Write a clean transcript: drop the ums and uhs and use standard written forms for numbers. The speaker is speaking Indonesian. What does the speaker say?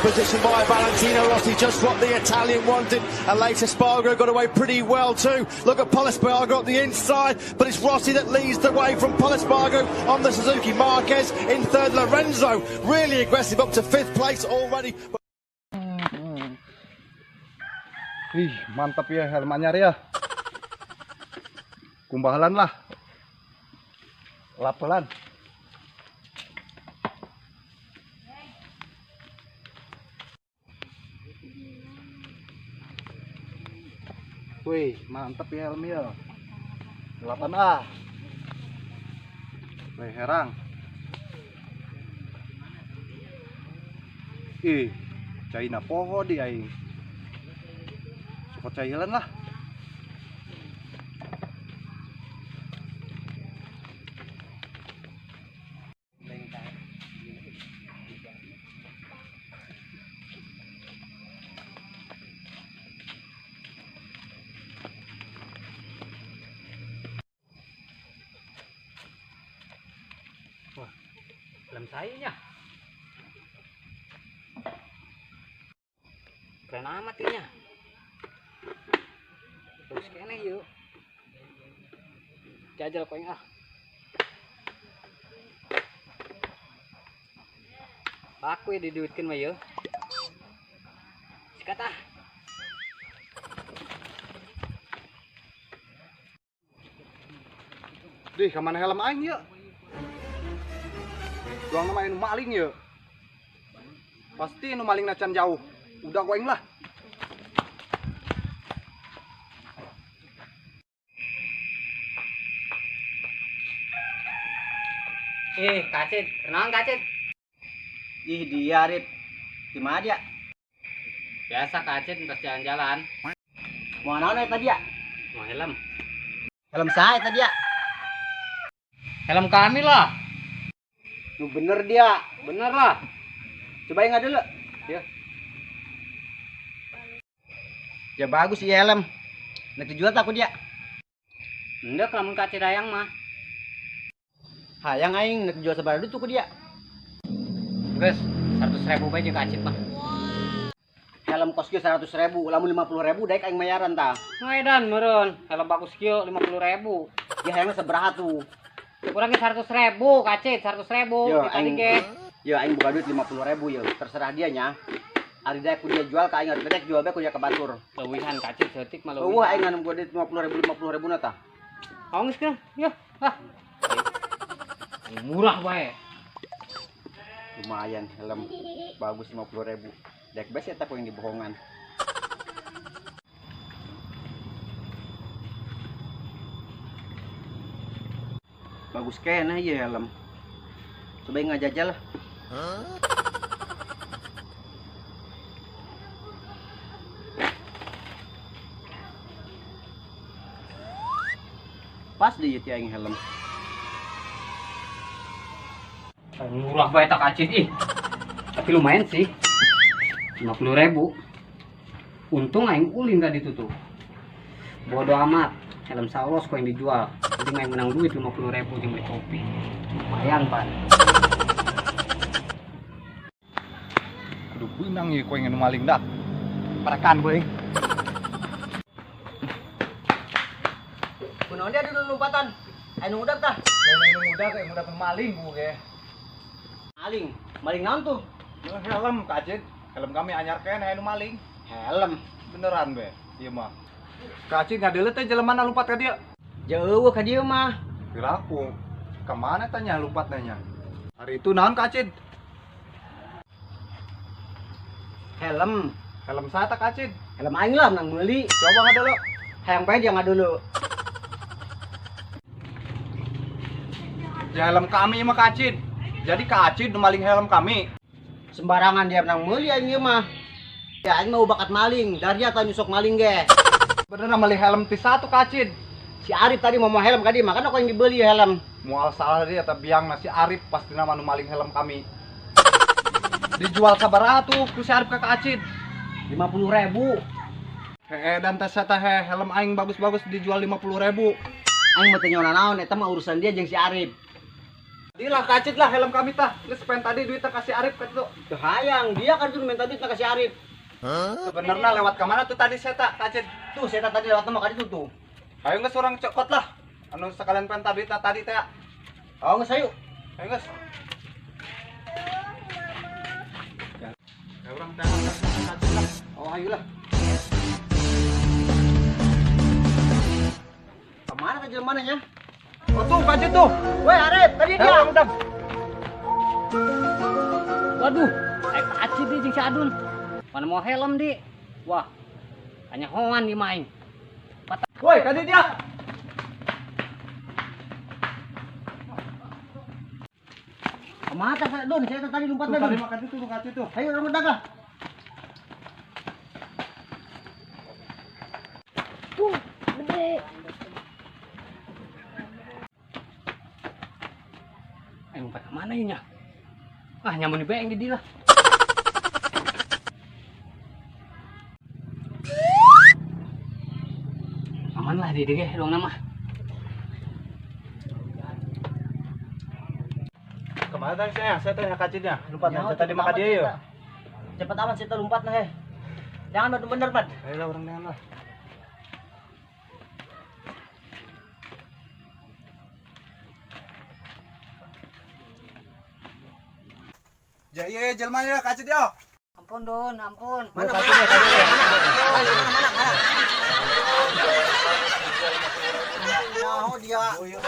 position by Valentino Rossi, just what the Italian wanted, and later Spargo got away pretty well too. Look at Pol Espargaro at the inside, but it's Rossi that leads the way from Pol Espargaro on the Suzuki. Marquez in third, Lorenzo really aggressive up to 5th place already. Ih, mantap ya helm anyar ya. Kumbahalan lah. Lapelan. Wih, mantap ya helmnya. 8A. Wih, herang. Ih, China poho di aing. Support cailan lah. Wah, helm sayanya keren amat ini. Terus kene yuk jajal koeng ah. Aku ya diduitkan mah yuk sikat ah. Dih, kemana helm aing ya? Doang main maling ya. Pasti nu maling nacan jauh. Udah goeng lah. Kacit, kenal kacit? Ih dia Arif, gimana dia? Biasa kacit terus jalan-jalan. Mau naon tadi ya? Mau helm? Helm saya tadi ya? Helm kami lah. Lu bener dia. Bener lah. Cobain nggak dulu? Ya. Ya bagus sih helm. Nak dijual tak dia? Enggak, lamun kacit dayang mah. Hayang aing nak dijual sebar dulu tuh ku dia. Guys, 100.000 aja kacit mah. Helm kos kieu 100.000, lamun 50.000 daek aing mayaran tah. Maedan meureun, helm bagus kieu 50.000. Ya hayangna sabaraha tuh? Kurangnya 100.000 kacit, 100.000 Yo, kita aing, ge. yo aing buka duit 50.000 yo, terserah dia nya. Ari daek ku dia jual ka aing ari daek jual bae ku dia ke batur. Leuwihan kacit seutik mah Eueuh leuwih. aing nganu gua duit 50.000 na tah. Awas kan? Ya, ah. Murah bae. Lumayan helm bagus 50.000. Daek bae eta ku yang dibohongan. Bagus kene ya helm. Coba ngajajal lah. Pas di ieu aing helm. Murah bae tak kacit ih. Tapi lumayan sih. 50.000. Untung aing ulin tadi tuh. Bodoh amat. Helm Saulos kok yang dijual. Jadi main menang duit 50.000 jeung beli kopi. Lumayan, Pak. Aduh, benang ya koeng nu maling dah. Parakan koeng. Kunaon dia dulu lompatan? Anu udah tah? Lain nu muda kayak muda pemaling ku ge. Maling. Maling naon tuh? Helm kacit. Helm kami anyar kene nu maling. Helm. Beneran be. Ieu mah. Kacit ngadeuleuh teh jelema na lumpat ka dieu. Jauh ka dieu mah. Piraku. Kemana tanya lumpat nanya? Hari itu naon kacit? Helm. Helm saya tak kacit. Helm aing lah menang meuli. Coba ngadeuleuh. Hayang bae dia ngadulu. Ya helm kami mah kacit. Jadi kacit nu maling helm kami. Sembarangan dia menang meuli aing ieu mah. Ya aing mau bakat maling, dari dia tah nyusok maling ge. Bener maling helm ti satu kacit. Si Arif tadi mau helm ka dieu, makanya aku yang dibeli helm. Mual salah dia tapi biang nasi Arif pasti nama nu maling helm kami. Dijual sabaraha tuh ku si Arif ka kacit. 50.000. Dan tas eta helm aing bagus-bagus dijual 50.000. Aing mah teu nyaona naon eta mah urusan dia jeung si Arif. Di lah kacit lah helm kami tah. Geus pen tadi duitnya kasih Arif kan tuh. Tuh hayang, dia kan tuh minta duit kasih Arif. Sebenarnya lewat ke mana tuh tadi saya tak kacit. Tuh saya tadi lewat nama kali tuh. Ayo geus orang cokot lah. Anu sekalian pen duitnya tadi teh. Oh nggak sayu. Ayo geus. Ya orang teh kacit lah. Oh ayolah. Kemana tadi mananya? Oh tuh kacit tuh. Woi Arif, tadi dia. Ayo udah. Waduh, kacit di si Adun. Mana mau helm di? Wah, hanya hoan di main. Woi, tadi dia. Kemana saya Don? Saya tadi lompat Tuh, tadi. tadi makan itu tuh kacit tuh. Ayo orang mendaga. Ayo ngumpet kemana ya nya? Ah, nyamun di beeng di dia lah. Aman lah di dia doang nama. Kemana tadi saya tanya kacitnya. Lupa Ya, tadi makan dia ya. Cepat amat saya lompat nah he. Jangan bener Mat. Ayo lah orang dengan lah. Ya iya jelma ya kacit ya. Ampun Don, ampun. Mana Kacit ya, kacit ya. mana? Oh dia. Oh iya.